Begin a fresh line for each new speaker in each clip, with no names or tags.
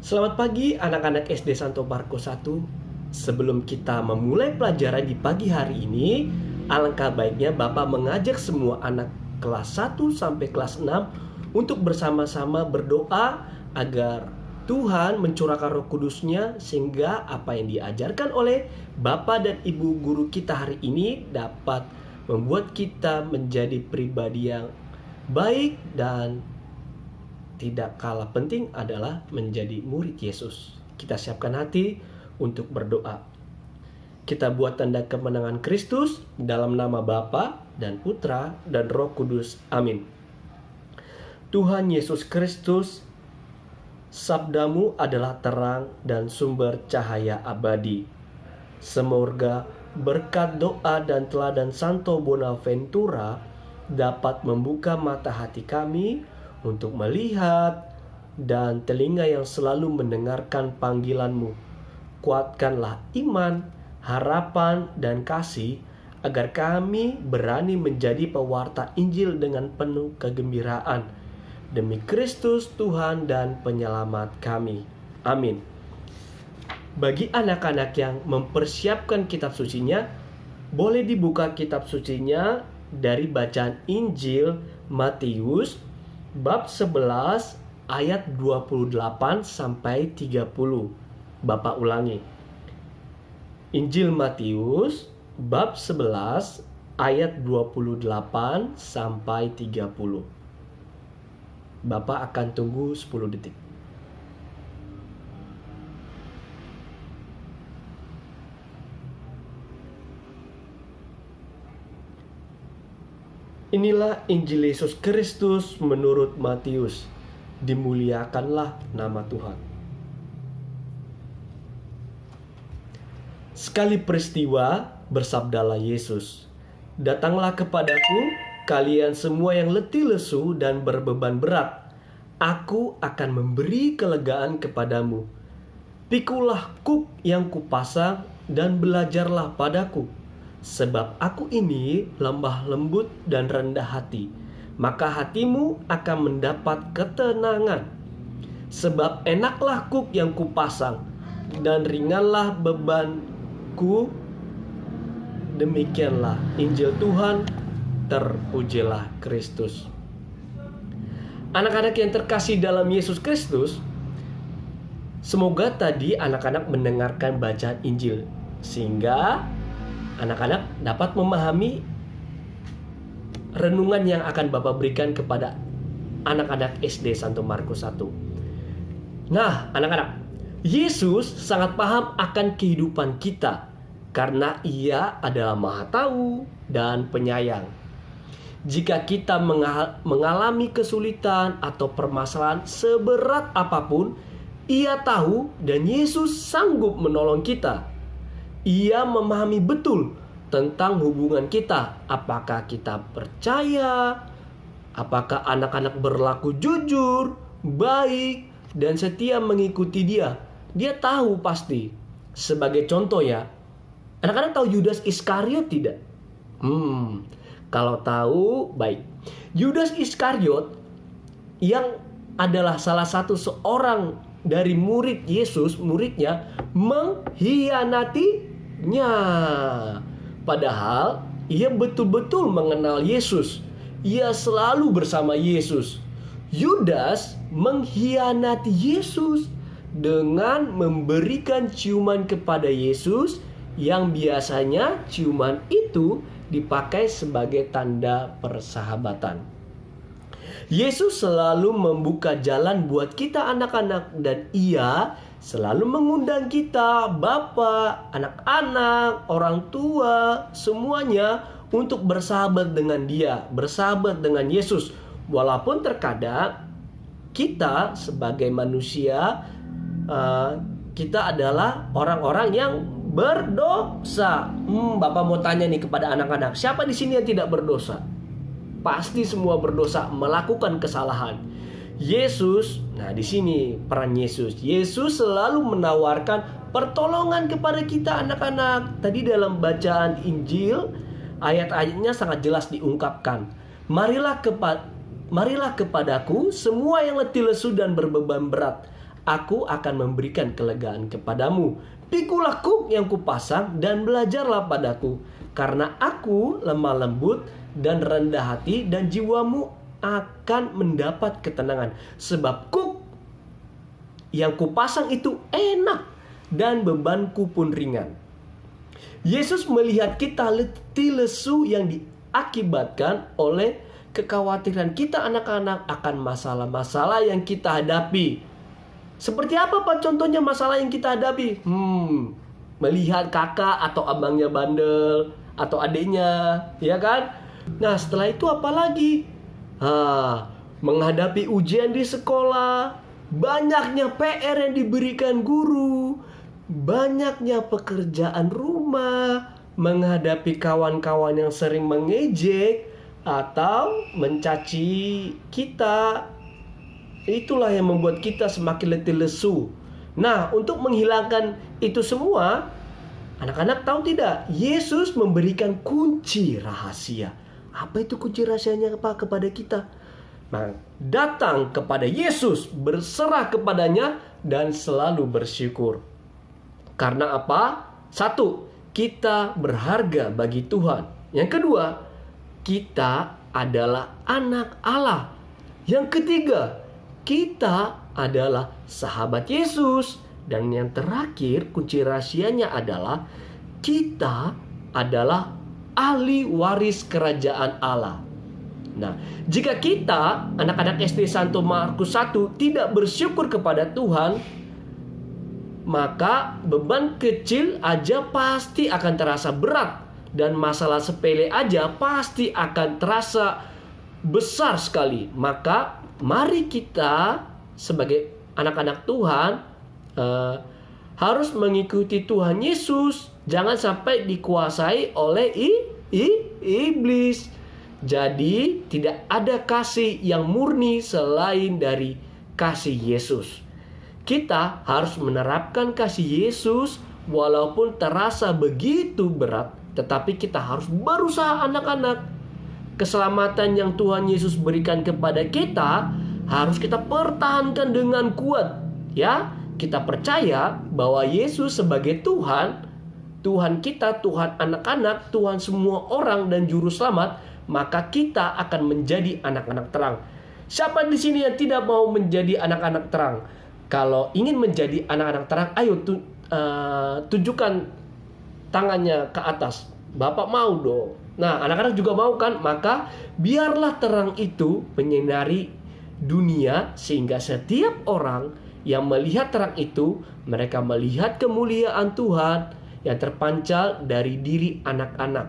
Selamat pagi anak-anak SD Santo Markus 1. Sebelum kita memulai pelajaran di pagi hari ini, alangkah baiknya Bapak mengajak semua anak kelas 1 sampai kelas 6 untuk bersama-sama berdoa agar Tuhan mencurahkan Roh Kudus-Nya sehingga apa yang diajarkan oleh Bapak dan Ibu guru kita hari ini dapat membuat kita menjadi pribadi yang baik, dan tidak kalah penting adalah menjadi murid Yesus. Kita siapkan hati untuk berdoa. Kita buat tanda kemenangan Kristus dalam nama Bapa dan Putra dan Roh Kudus. Amin. Tuhan Yesus Kristus, sabdamu adalah terang dan sumber cahaya abadi. Semoga berkat doa dan teladan Santo Bonaventura dapat membuka mata hati kami untuk melihat dan telinga yang selalu mendengarkan panggilan-Mu. Kuatkanlah iman, harapan, dan kasih agar kami berani menjadi pewarta Injil dengan penuh kegembiraan. Demi Kristus Tuhan dan Penyelamat kami. Amin. Bagi anak-anak yang mempersiapkan kitab sucinya, boleh dibuka kitab sucinya dari bacaan Injil Matius bab 11 ayat 28 sampai 30. Bapak ulangi. Injil Matius bab 11 ayat 28 sampai 30. Bapak akan tunggu 10 detik. Inilah Injil Yesus Kristus menurut Matius. Dimuliakanlah nama Tuhan. Sekali peristiwa, bersabdalah Yesus, "Datanglah kepadaku, kalian semua yang letih lesu dan berbeban berat. Aku akan memberi kelegaan kepadamu. Pikulah kuk yang kupasang dan belajarlah padaku. Sebab aku ini lemah lembut dan rendah hati, maka hatimu akan mendapat ketenangan. Sebab enaklah kuk yang kupasang, dan ringanlah bebanku." Demikianlah Injil Tuhan. Terpujilah Kristus. Anak-anak yang terkasih dalam Yesus Kristus, semoga tadi anak-anak mendengarkan bacaan Injil, sehingga anak-anak dapat memahami renungan yang akan Bapak berikan kepada anak-anak SD Santo Markus 1. Nah, anak-anak, Yesus sangat paham akan kehidupan kita karena Ia adalah Maha Tahu dan Penyayang. Jika kita mengalami kesulitan atau permasalahan seberat apapun, Ia tahu dan Yesus sanggup menolong kita. Ia memahami betul tentang hubungan kita. Apakah kita percaya? Apakah anak-anak berlaku jujur, baik, dan setia mengikuti Dia? Dia tahu pasti. Sebagai contoh ya, anak-anak tahu Yudas Iskariot tidak? Kalau tahu, baik. Yudas Iskariot yang adalah salah satu seorang dari murid Yesus, muridnya, mengkhianatinya. Padahal ia betul-betul mengenal Yesus. Ia selalu bersama Yesus. Yudas mengkhianati Yesus dengan memberikan ciuman kepada Yesus, yang biasanya ciuman itu dipakai sebagai tanda persahabatan. Yesus selalu membuka jalan buat kita anak-anak, dan Ia selalu mengundang kita, bapak, anak-anak, orang tua, semuanya untuk bersahabat dengan Dia, bersahabat dengan Yesus. Walaupun terkadang kita sebagai manusia, kita adalah orang-orang yang berdosa. Bapak mau tanya nih kepada anak-anak, siapa di sini yang tidak berdosa? Pasti semua berdosa, melakukan kesalahan. Yesus, nah di sini peran Yesus. Yesus selalu menawarkan pertolongan kepada kita anak-anak. Tadi dalam bacaan Injil, ayat-ayatnya sangat jelas diungkapkan. Marilah kepadaku semua yang letih lesu dan berbeban berat. aku akan memberikan kelegaan kepadamu. Pikulah kuk yang kupasang dan belajarlah padaku, karena aku lemah lembut dan rendah hati, dan jiwamu akan mendapat ketenangan. Sebab kuk yang kupasang itu enak dan bebanku pun ringan. Yesus melihat kita letih lesu yang diakibatkan oleh kekhawatiran kita anak-anak akan masalah-masalah yang kita hadapi. Seperti apa Pak contohnya masalah yang kita hadapi? Melihat kakak atau abangnya bandel atau adiknya, ya kan? Nah, setelah itu apa lagi? Menghadapi ujian di sekolah, banyaknya PR yang diberikan guru, banyaknya pekerjaan rumah, menghadapi kawan-kawan yang sering mengejek atau mencaci kita. Itulah yang membuat kita semakin letih lesu. Nah, untuk menghilangkan itu semua, anak-anak tahu tidak? Yesus memberikan kunci rahasia. Apa itu kunci rahasianya Pak kepada kita? Nah, datang kepada Yesus, berserah kepadanya, dan selalu bersyukur. Karena apa? Satu, kita berharga bagi Tuhan. Yang kedua, kita adalah anak Allah. Yang ketiga, kita adalah sahabat Yesus. Dan yang terakhir, kunci rahasianya adalah kita adalah ahli waris kerajaan Allah. Nah, jika kita, anak-anak SD Santo Markus 1, tidak bersyukur kepada Tuhan, maka beban kecil aja pasti akan terasa berat. Dan masalah sepele aja pasti akan terasa besar sekali. Maka mari kita sebagai anak-anak Tuhan harus mengikuti Tuhan Yesus. Jangan sampai dikuasai oleh iblis. Jadi tidak ada kasih yang murni selain dari kasih Yesus. Kita harus menerapkan kasih Yesus walaupun terasa begitu berat. Tetapi kita harus berusaha anak-anak. Keselamatan yang Tuhan Yesus berikan kepada kita harus kita pertahankan dengan kuat. Ya, kita percaya bahwa Yesus sebagai Tuhan, Tuhan kita, Tuhan anak-anak, Tuhan semua orang dan juru selamat, maka kita akan menjadi anak-anak terang. Siapa di sini yang tidak mau menjadi anak-anak terang? Kalau ingin menjadi anak-anak terang, ayo tunjukkan tangannya ke atas. Bapak mau dong. Nah, anak-anak juga mau kan? Maka biarlah terang itu menyinari dunia, sehingga setiap orang yang melihat terang itu, mereka melihat kemuliaan Tuhan yang terpancar dari diri anak-anak.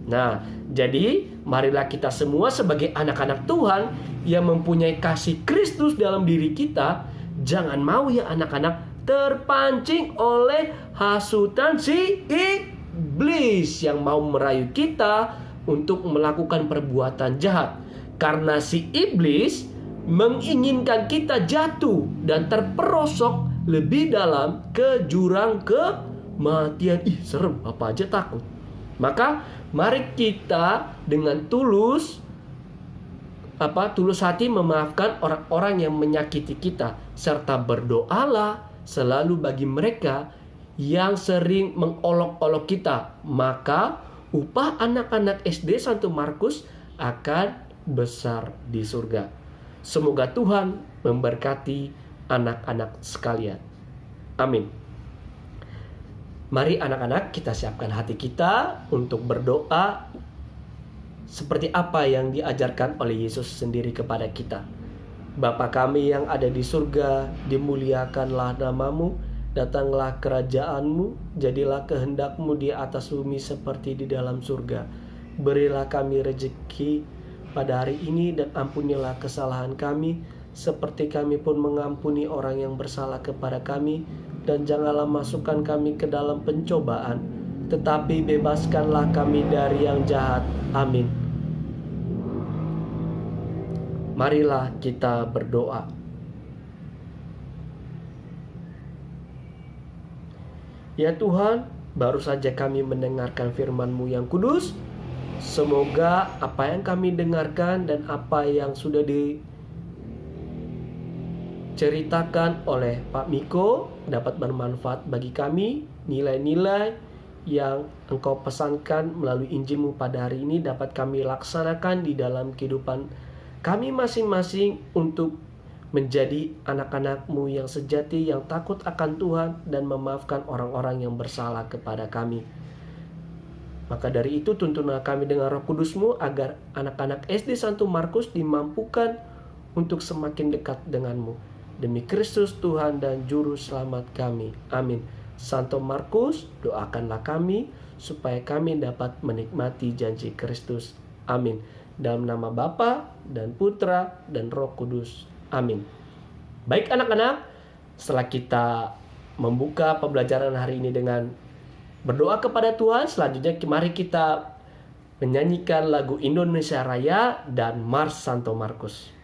Nah, jadi marilah kita semua sebagai anak-anak Tuhan yang mempunyai kasih Kristus dalam diri kita, jangan mau ya anak-anak terpancing oleh hasutan si iblis yang mau merayu kita untuk melakukan perbuatan jahat. Karena si iblis menginginkan kita jatuh dan terperosok lebih dalam ke jurang kematian. Serem, apa aja takut. Maka mari kita dengan tulus hati memaafkan orang-orang yang menyakiti kita, serta berdoalah selalu bagi mereka yang sering mengolok-olok kita. Maka upah anak-anak SD Santo Markus akan besar di surga. Semoga Tuhan memberkati anak-anak sekalian. Amin. Mari anak-anak kita siapkan hati kita untuk berdoa seperti apa yang diajarkan oleh Yesus sendiri kepada kita. Bapa kami yang ada di surga, dimuliakanlah namamu, datanglah kerajaanmu, jadilah kehendakmu di atas bumi seperti di dalam surga. Berilah kami rezeki pada hari ini dan ampunilah kesalahan kami, seperti kami pun mengampuni orang yang bersalah kepada kami. Dan janganlah masukkan kami ke dalam pencobaan, tetapi bebaskanlah kami dari yang jahat. Amin. Marilah kita berdoa. Ya Tuhan, baru saja kami mendengarkan firman-Mu yang kudus. Semoga apa yang kami dengarkan dan apa yang sudah diceritakan oleh Pak Miko dapat bermanfaat bagi kami. Nilai-nilai yang Engkau pesankan melalui Injil-Mu pada hari ini dapat kami laksanakan di dalam kehidupan kami masing-masing untuk menjadi anak-anak-Mu yang sejati, yang takut akan Tuhan dan memaafkan orang-orang yang bersalah kepada kami. Maka dari itu tuntunlah kami dengan Roh Kudus-Mu agar anak-anak SD Santo Markus dimampukan untuk semakin dekat dengan-Mu. Demi Kristus Tuhan dan Juru Selamat kami. Amin. Santo Markus, doakanlah kami supaya kami dapat menikmati janji Kristus. Amin. Dalam nama Bapa dan Putra dan Roh Kudus. Amin. Baik anak-anak, setelah kita membuka pembelajaran hari ini dengan berdoa kepada Tuhan, selanjutnya mari kita menyanyikan lagu Indonesia Raya dan Mars Santo Markus.